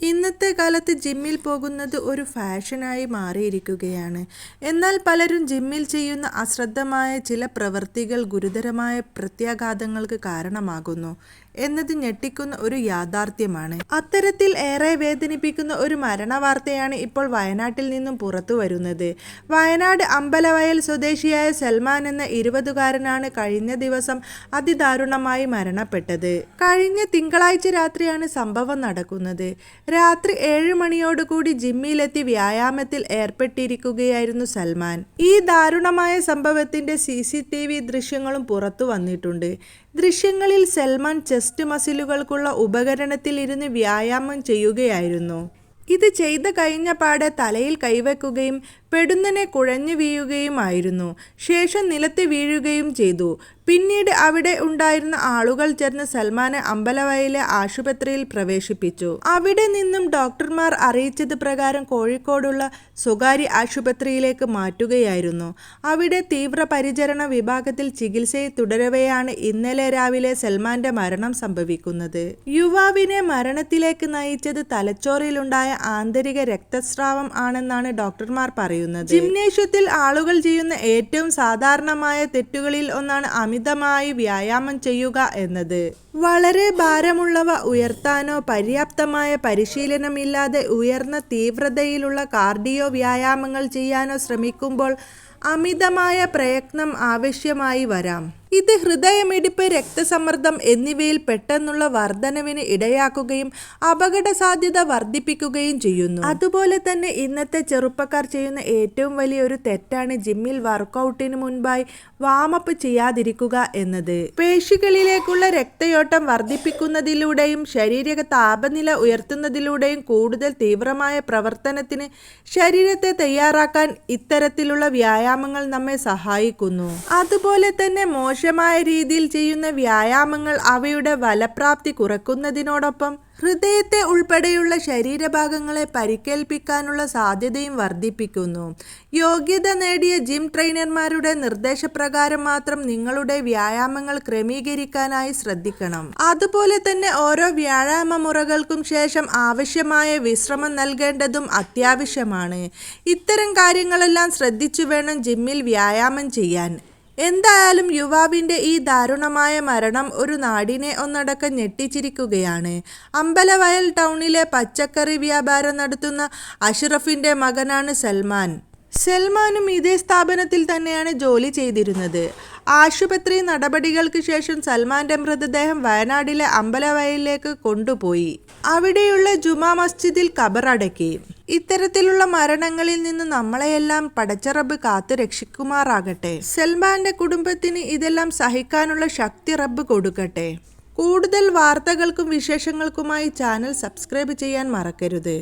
ഇന്നത്തെ കാലത്ത് ജിമ്മിൽ പോകുന്നത് ഒരു ഫാഷനായി മാറിയിരിക്കുകയാണ്. എന്നാൽ പലരും ജിമ്മിൽ ചെയ്യുന്ന അശ്രദ്ധമായ ചില പ്രവൃത്തികൾ ഗുരുതരമായ പ്രത്യാഘാതങ്ങൾക്ക് കാരണമാകുന്നു എന്നത് ഞെട്ടിക്കുന്ന ഒരു യാഥാർത്ഥ്യമാണ്. അത്തരത്തിൽ ഏറെ വേദനിപ്പിക്കുന്ന ഒരു മരണവാർത്തയാണ് ഇപ്പോൾ വയനാട്ടിൽ നിന്നും പുറത്തു വരുന്നത്. വയനാട് അമ്പലവയൽ സ്വദേശിയായ സൽമാൻ എന്ന 20കാരനാണ് കഴിഞ്ഞ ദിവസം അതിദാരുണമായി മരണപ്പെട്ടത്. കഴിഞ്ഞ തിങ്കളാഴ്ച രാത്രിയാണ് സംഭവം നടക്കുന്നത്. രാത്രി 7 മണിയോടുകൂടി ജിമ്മിലെത്തി വ്യായാമത്തിൽ ഏർപ്പെട്ടിരിക്കുകയായിരുന്നു സൽമാൻ. ഈ ദാരുണമായ സംഭവത്തിന്റെ CCTV ദൃശ്യങ്ങളും പുറത്തു വന്നിട്ടുണ്ട്. ദൃശ്യങ്ങളിൽ സൽമാൻ ചെസ്റ്റ് മസിലുകൾക്കുള്ള ഉപകരണത്തിൽ ഇരുന്ന് വ്യായാമം ചെയ്യുകയായിരുന്നു. ഇത് ചെയ്ത് കഴിഞ്ഞ പാടെ തലയിൽ കൈവയ്ക്കുകയും പെടുന്നനെ കുഴഞ്ഞു വീഴുകയുമായിരുന്നു. ശേഷം നിലത്ത് വീഴുകയും ചെയ്തു. പിന്നീട് അവിടെ ഉണ്ടായിരുന്ന ആളുകൾ ചേർന്ന് സൽമാനെ അമ്പലവയലിലെ ആശുപത്രിയിൽ പ്രവേശിപ്പിച്ചു. അവിടെ നിന്നും ഡോക്ടർമാർ അറിയിച്ചത് പ്രകാരം കോഴിക്കോടുള്ള സ്വകാര്യ ആശുപത്രിയിലേക്ക് മാറ്റുകയായിരുന്നു. അവിടെ തീവ്രപരിചരണ വിഭാഗത്തിൽ ചികിത്സയിൽ തുടരവെയാണ് ഇന്നലെ രാവിലെ സൽമാന്റെ മരണം സംഭവിക്കുന്നത്. യുവാവിനെ മരണത്തിലേക്ക് നയിച്ചത് തലച്ചോറിലുണ്ടായ ആന്തരിക രക്തസ്രാവം ആണെന്നാണ് ഡോക്ടർമാർ പറയുന്നത്. ജിംനേഷ്യത്തിൽ ആളുകൾ ചെയ്യുന്ന ഏറ്റവും സാധാരണമായ തെറ്റുകളിൽ ഒന്നാണ് അമിതമായി വ്യായാമം ചെയ്യുക എന്നത്. വളരെ ഭാരമുള്ളവ ഉയർത്താനോ പര്യാപ്തമായ പരിശീലനമില്ലാതെ ഉയർന്ന തീവ്രതയിലുള്ള കാർഡിയോ വ്യായാമങ്ങൾ ചെയ്യാനോ ശ്രമിക്കുമ്പോൾ അമിതമായ പ്രയത്നം ആവശ്യമായി വരാം. ഇത് ഹൃദയമിടിപ്പ്, രക്തസമ്മർദ്ദം എന്നിവയിൽ പെട്ടെന്നുള്ള വർധനവിന് ഇടയാക്കുകയും അപകട സാധ്യത വർദ്ധിപ്പിക്കുകയും ചെയ്യുന്നു. അതുപോലെ തന്നെ ഇന്നത്തെ ചെറുപ്പക്കാർ ചെയ്യുന്ന ഏറ്റവും വലിയൊരു തെറ്റാണ് ജിമ്മിൽ വർക്കൗട്ടിന് മുൻപായി വാമപ്പ് ചെയ്യാതിരിക്കുക എന്നത്. പേശികളിലേക്കുള്ള രക്തയോട്ടം വർദ്ധിപ്പിക്കുന്നതിലൂടെയും ശരീര താപനില ഉയർത്തുന്നതിലൂടെയും കൂടുതൽ തീവ്രമായ പ്രവർത്തനത്തിന് ശരീരത്തെ തയ്യാറാക്കാൻ ഇത്തരത്തിലുള്ള വ്യായാമങ്ങൾ നമ്മെ സഹായിക്കുന്നു. അതുപോലെ തന്നെ മോശമായ രീതിയിൽ ചെയ്യുന്ന വ്യായാമങ്ങൾ അവയുടെ ഫലപ്രാപ്തി കുറയ്ക്കുന്നതിനോടൊപ്പം ഹൃദയത്തെ ഉൾപ്പെടെയുള്ള ശരീരഭാഗങ്ങളെ പരിക്കേൽപ്പിക്കാനുള്ള സാധ്യതയും വർദ്ധിപ്പിക്കുന്നു. യോഗ്യത നേടിയ ജിം ട്രെയിനർമാരുടെ നിർദ്ദേശപ്രകാരം മാത്രം നിങ്ങളുടെ വ്യായാമങ്ങൾ ക്രമീകരിക്കാനായി ശ്രദ്ധിക്കണം. അതുപോലെ തന്നെ ഓരോ വ്യായാമ മുറകൾക്കും ശേഷം ആവശ്യമായ വിശ്രമം നൽകേണ്ടതും അത്യാവശ്യമാണ്. ഇത്തരം കാര്യങ്ങളെല്ലാം ശ്രദ്ധിച്ചു വേണം ജിമ്മിൽ വ്യായാമം ചെയ്യാൻ. എന്തായാലും യുവാവിൻ്റെ ഈ ദാരുണമായ മരണം ഒരു നാടിനെ ഒന്നടക്കം ഞെട്ടിച്ചിരിക്കുകയാണ്. അമ്പലവയൽ ടൗണിലെ പച്ചക്കറി വ്യാപാരം നടത്തുന്ന അഷ്റഫിൻ്റെ മകനാണ് സൽമാൻ. സൽമാനും ഇതേ സ്ഥാപനത്തിൽ തന്നെയാണ് ജോലി ചെയ്തിരുന്നത്. ആശുപത്രി നടപടികൾക്ക് ശേഷം സൽമാന്റെ മൃതദേഹം വയനാട്ടിലെ അമ്പലവയലിലേക്ക് കൊണ്ടുപോയി അവിടെയുള്ള ജുമാ മസ്ജിദിൽ ഖബറടക്കി. ഇത്തരത്തിലുള്ള മരണങ്ങളിൽ നിന്ന് നമ്മളെയെല്ലാം പടച്ചറബ് കാത്തു രക്ഷിക്കുമാറാകട്ടെ. സൽമാന്റെ കുടുംബത്തിന് ഇതെല്ലാം സഹിക്കാനുള്ള ശക്തി റബ്ബ് കൊടുക്കട്ടെ. കൂടുതൽ വാർത്തകൾക്കും വിശേഷങ്ങൾക്കുമായി ചാനൽ സബ്സ്ക്രൈബ് ചെയ്യാൻ മറക്കരുത്.